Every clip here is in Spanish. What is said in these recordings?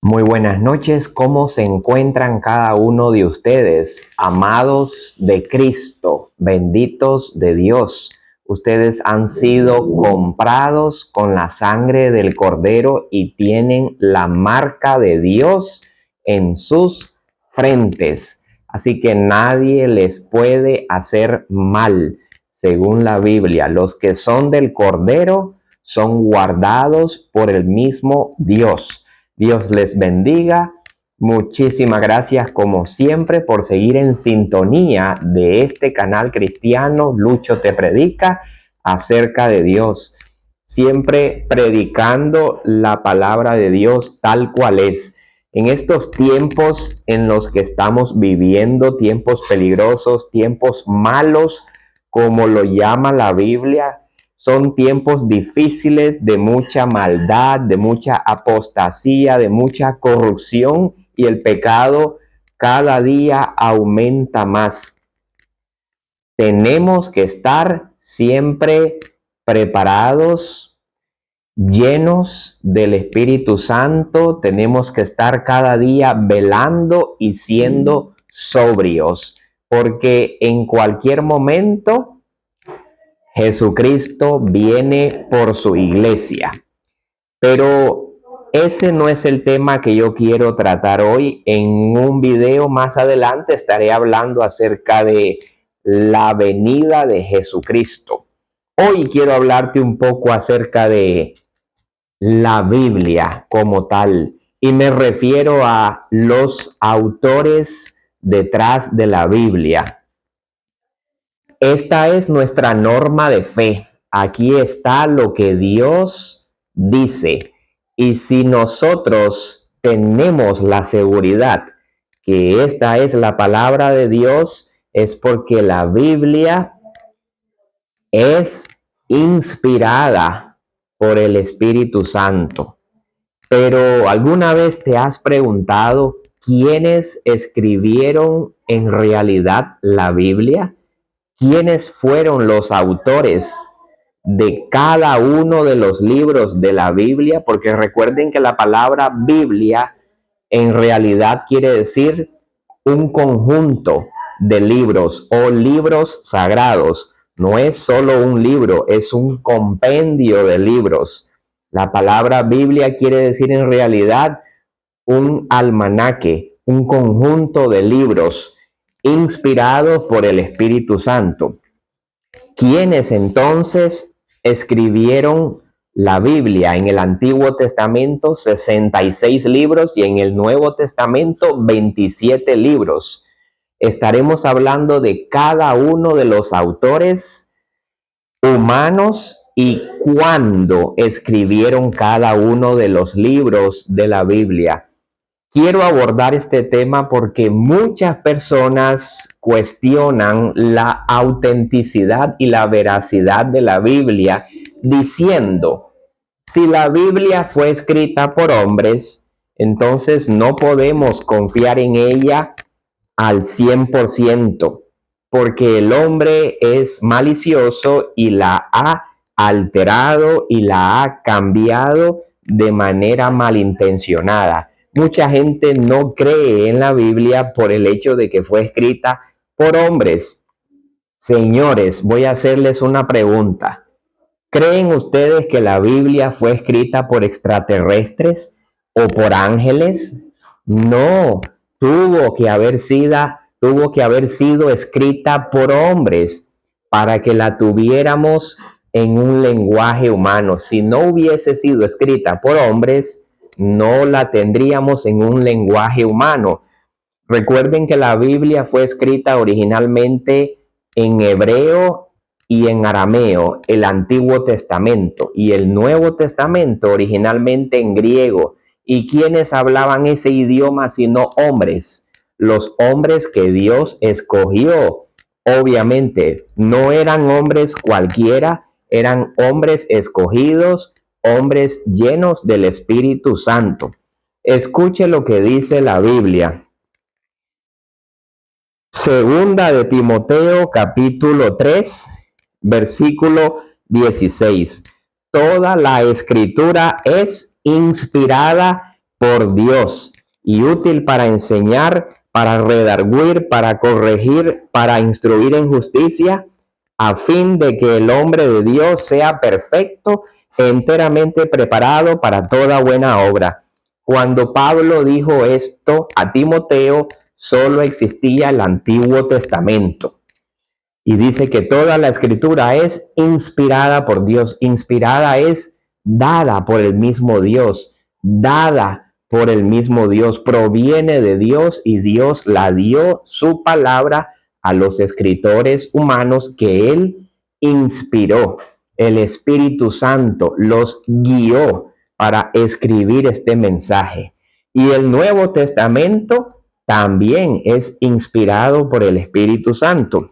Muy buenas noches, ¿cómo se encuentran cada uno de ustedes? Amados de Cristo, benditos de Dios. Ustedes han sido comprados con la sangre del Cordero y tienen la marca de Dios en sus frentes. Así que nadie les puede hacer mal, según la Biblia. Los que son del Cordero son guardados por el mismo Dios. Dios les bendiga. Muchísimas gracias como siempre por seguir en sintonía de este canal cristiano. Lucho te predica acerca de Dios. Siempre predicando la palabra de Dios tal cual es. En estos tiempos en los que estamos viviendo, tiempos peligrosos, tiempos malos, como lo llama la Biblia, son tiempos difíciles de mucha maldad, de mucha apostasía, de mucha corrupción y el pecado cada día aumenta más. Tenemos que estar siempre preparados, llenos del Espíritu Santo. Tenemos que estar cada día velando y siendo sobrios, porque en cualquier momento Jesucristo viene por su iglesia. Pero ese no es el tema que yo quiero tratar hoy. En un video más adelante estaré hablando acerca de la venida de Jesucristo. Hoy quiero hablarte un poco acerca de la Biblia como tal. Y me refiero a los autores detrás de la Biblia. Esta es nuestra norma de fe. Aquí está lo que Dios dice. Y si nosotros tenemos la seguridad que esta es la palabra de Dios, es porque la Biblia es inspirada por el Espíritu Santo. Pero ¿alguna vez te has preguntado quiénes escribieron en realidad la Biblia? ¿Quiénes fueron los autores de cada uno de los libros de la Biblia? Porque recuerden que la palabra Biblia en realidad quiere decir un conjunto de libros o libros sagrados. No es solo un libro, es un compendio de libros. La palabra Biblia quiere decir en realidad un almanaque, un conjunto de libros inspirados por el Espíritu Santo. ¿Quiénes entonces escribieron la Biblia? En el Antiguo Testamento 66 libros y en el Nuevo Testamento 27 libros. Estaremos hablando de cada uno de los autores humanos y cuándo escribieron cada uno de los libros de la Biblia. Quiero abordar este tema porque muchas personas cuestionan la autenticidad y la veracidad de la Biblia, diciendo, si la Biblia fue escrita por hombres, entonces no podemos confiar en ella al 100%, porque el hombre es malicioso y la ha alterado y la ha cambiado de manera malintencionada. Mucha gente no cree en la Biblia por el hecho de que fue escrita por hombres. Señores, voy a hacerles una pregunta. ¿Creen ustedes que la Biblia fue escrita por extraterrestres o por ángeles? No, tuvo que haber sido escrita por hombres para que la tuviéramos en un lenguaje humano. Si no hubiese sido escrita por hombres, no la tendríamos en un lenguaje humano. Recuerden que la Biblia fue escrita originalmente en hebreo y en arameo, el Antiguo Testamento, y el Nuevo Testamento originalmente en griego. ¿Y quiénes hablaban ese idioma sino hombres? Los hombres que Dios escogió. Obviamente, no eran hombres cualquiera, eran hombres escogidos, hombres llenos del Espíritu Santo. Escuche lo que dice la Biblia. Segunda de Timoteo, capítulo 3, versículo 16. Toda la escritura es inspirada por Dios y útil para enseñar, para redarguir, para corregir, para instruir en justicia, a fin de que el hombre de Dios sea perfecto, enteramente preparado para toda buena obra. Cuando Pablo dijo esto a Timoteo, solo existía el Antiguo Testamento. Y dice que toda la escritura es inspirada por Dios. Inspirada es dada por el mismo Dios, dada por el mismo Dios, proviene de Dios y Dios la dio su palabra a los escritores humanos que Él inspiró. El Espíritu Santo los guió para escribir este mensaje. Y el Nuevo Testamento también es inspirado por el Espíritu Santo.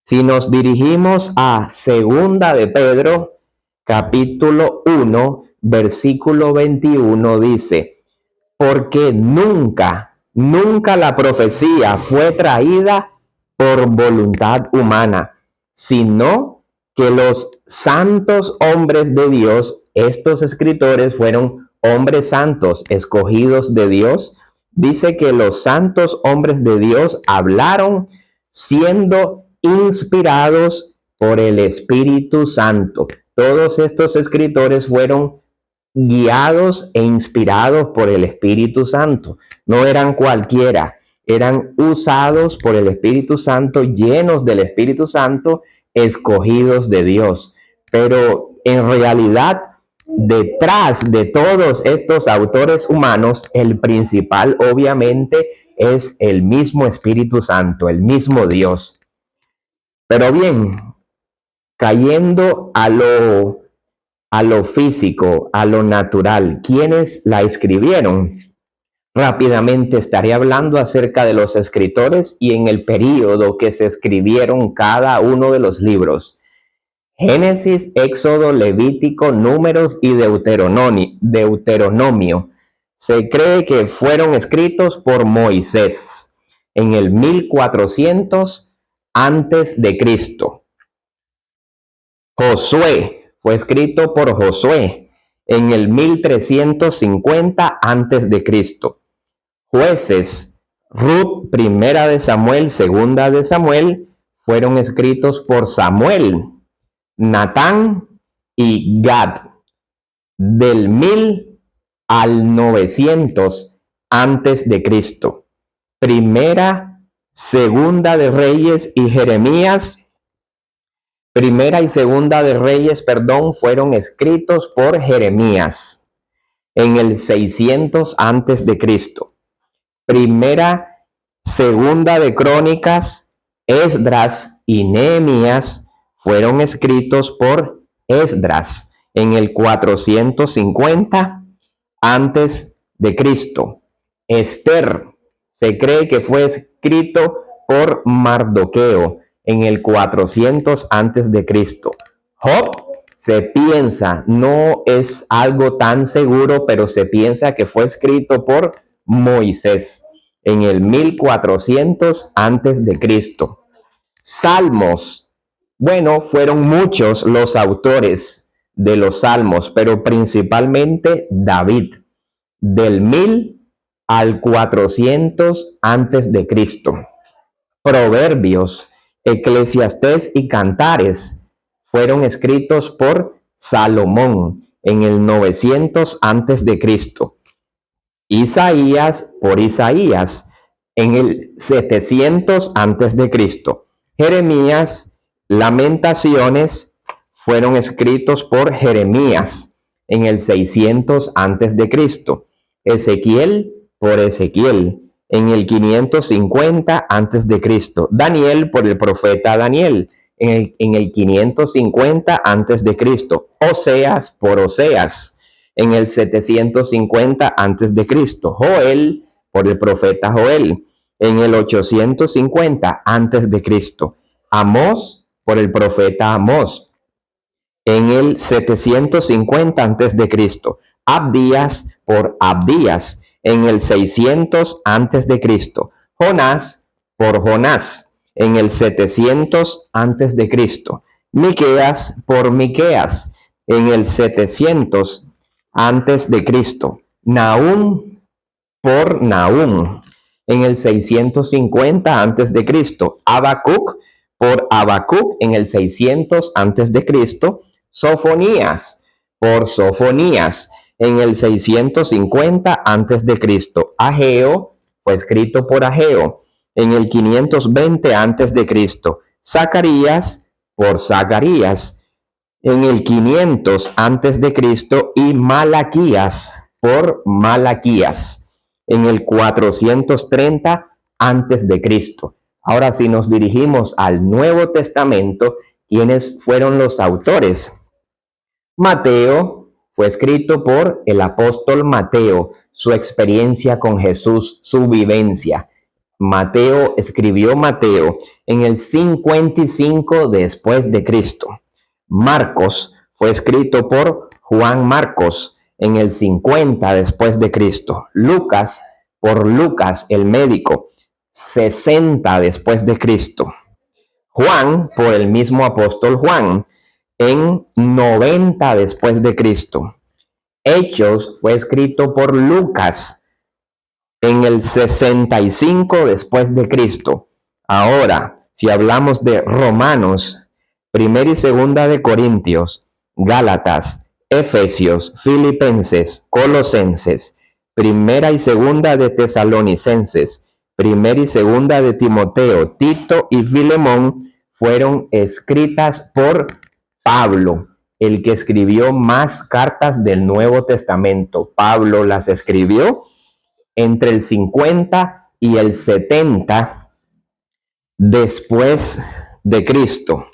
Si nos dirigimos a Segunda de Pedro, capítulo 1, versículo 21, dice, porque nunca la profecía fue traída por voluntad humana, sino que los santos hombres de Dios, estos escritores fueron hombres santos, escogidos de Dios. Dice que los santos hombres de Dios hablaron siendo inspirados por el Espíritu Santo. Todos estos escritores fueron guiados e inspirados por el Espíritu Santo. No eran cualquiera, eran usados por el Espíritu Santo, llenos del Espíritu Santo, escogidos de Dios. Pero en realidad, detrás de todos estos autores humanos, el principal obviamente es el mismo Espíritu Santo, el mismo Dios. Pero bien, cayendo a lo físico, a lo natural, ¿quiénes la escribieron? Rápidamente estaré hablando acerca de los escritores y en el período que se escribieron cada uno de los libros. Génesis, Éxodo, Levítico, Números y Deuteronomio. Se cree que fueron escritos por Moisés en el 1400 antes de Cristo. Josué fue escrito por Josué en el 1350 antes de Cristo. Jueces, Ruth, Primera de Samuel, Segunda de Samuel, fueron escritos por Samuel, Natán y Gad, del 1000 al 900 antes de Cristo. Primera, Segunda de Reyes y Jeremías, Primera y Segunda de Reyes, fueron escritos por Jeremías en el 600 antes de Cristo. Primera, Segunda de Crónicas, Esdras y Nehemías fueron escritos por Esdras en el 450 antes de Cristo. Esther se cree que fue escrito por Mardoqueo en el 400 antes de Cristo. Job se piensa, no es algo tan seguro, pero se piensa que fue escrito por Moisés en el 1400 antes de Cristo. Salmos, bueno, fueron muchos los autores de los salmos, pero principalmente David, del 1000 al 400 antes de Cristo. Proverbios, Eclesiastés y Cantares fueron escritos por Salomón en el 900 antes de Cristo. Isaías por Isaías en el 700 antes de Cristo. Jeremías, Lamentaciones fueron escritos por Jeremías en el 600 antes de Cristo. Ezequiel por Ezequiel en el 550 antes de Cristo. Daniel por el profeta Daniel en el 550 antes de Cristo. Oseas por Oseas en el 750 antes de Cristo. Joel por el profeta Joel en el 850 antes de Cristo. Amós por el profeta Amós en el 750 antes de Cristo. Abdías por Abdías en el 600 antes de Cristo. Jonás por Jonás en el 700 antes de Cristo. Miqueas por Miqueas en el 700 antes de Cristo. Nahum por Nahum en el 650 antes de Cristo, Habacuc por Habacuc en el 600 antes de Cristo, Sofonías por Sofonías en el 650 antes de Cristo, Ageo fue escrito por Ageo en el 520 antes de Cristo, Zacarías por Zacarías en el 500 antes de Cristo y Malaquías por Malaquías en el 430 antes de Cristo. Ahora, si nos dirigimos al Nuevo Testamento, ¿quiénes fueron los autores? Mateo fue escrito por el apóstol Mateo, su experiencia con Jesús, su vivencia. Mateo escribió Mateo en el 55 después de Cristo. Marcos fue escrito por Juan Marcos en el 50 después de Cristo. Lucas por Lucas el médico, 60 después de Cristo. Juan por el mismo apóstol Juan en 90 después de Cristo. Hechos fue escrito por Lucas en el 65 después de Cristo. Ahora, si hablamos de Romanos, Primera y Segunda de Corintios, Gálatas, Efesios, Filipenses, Colosenses, Primera y Segunda de Tesalonicenses, Primera y Segunda de Timoteo, Tito y Filemón fueron escritas por Pablo, el que escribió más cartas del Nuevo Testamento. Pablo las escribió entre el 50 y el 70 después de Cristo.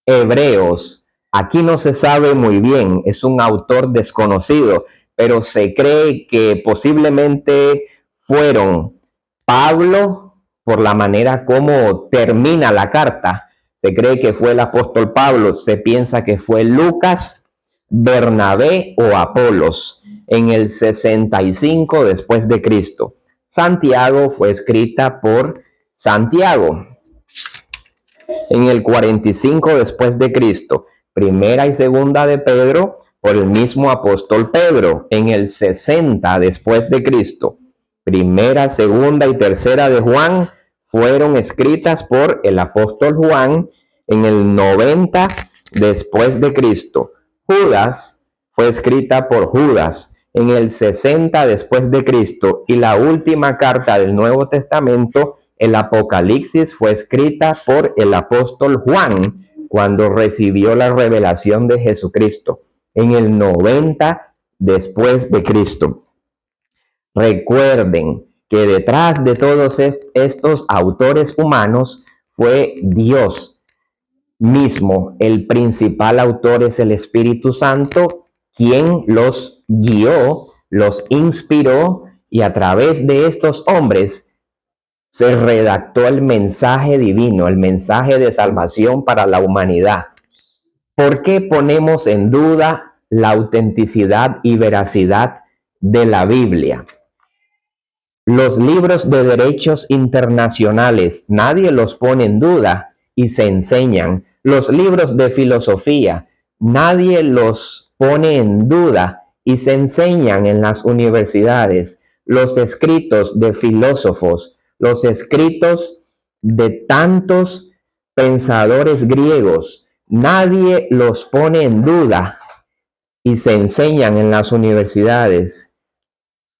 Hebreos, aquí no se sabe muy bien, es un autor desconocido, pero se cree que posiblemente fueron Pablo, por la manera como termina la carta. Se cree que fue el apóstol Pablo, se piensa que fue Lucas, Bernabé o Apolos en el 65 después de Cristo. Santiago fue escrita por Santiago en el 45 después de Cristo. Primera y Segunda de Pedro por el mismo apóstol Pedro en el 60 después de Cristo. Primera, Segunda y Tercera de Juan fueron escritas por el apóstol Juan en el 90 después de Cristo. Judas fue escrita por Judas en el 60 después de Cristo y la última carta del Nuevo Testamento, el Apocalipsis, fue escrita por el apóstol Juan cuando recibió la revelación de Jesucristo en el 90 después de Cristo. Recuerden que detrás de todos estos autores humanos fue Dios mismo. El principal autor es el Espíritu Santo, quien los guió, los inspiró, y a través de estos hombres se redactó el mensaje divino, el mensaje de salvación para la humanidad. ¿Por qué ponemos en duda la autenticidad y veracidad de la Biblia? Los libros de derechos internacionales, nadie los pone en duda y se enseñan. Los libros de filosofía, nadie los pone en duda y se enseñan en las universidades. Los escritos de filósofos, los escritos de tantos pensadores griegos, nadie los pone en duda y se enseñan en las universidades.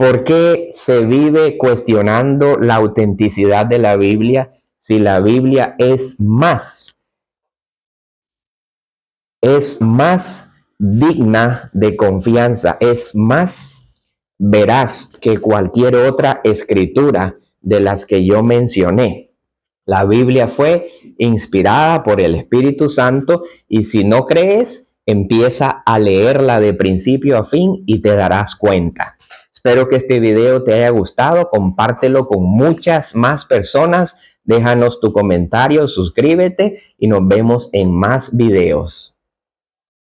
¿Por qué se vive cuestionando la autenticidad de la Biblia si la Biblia es más digna de confianza, es más veraz que cualquier otra escritura de las que yo mencioné? La Biblia fue inspirada por el Espíritu Santo y si no crees, empieza a leerla de principio a fin y te darás cuenta. Espero que este video te haya gustado, compártelo con muchas más personas, déjanos tu comentario, suscríbete y nos vemos en más videos.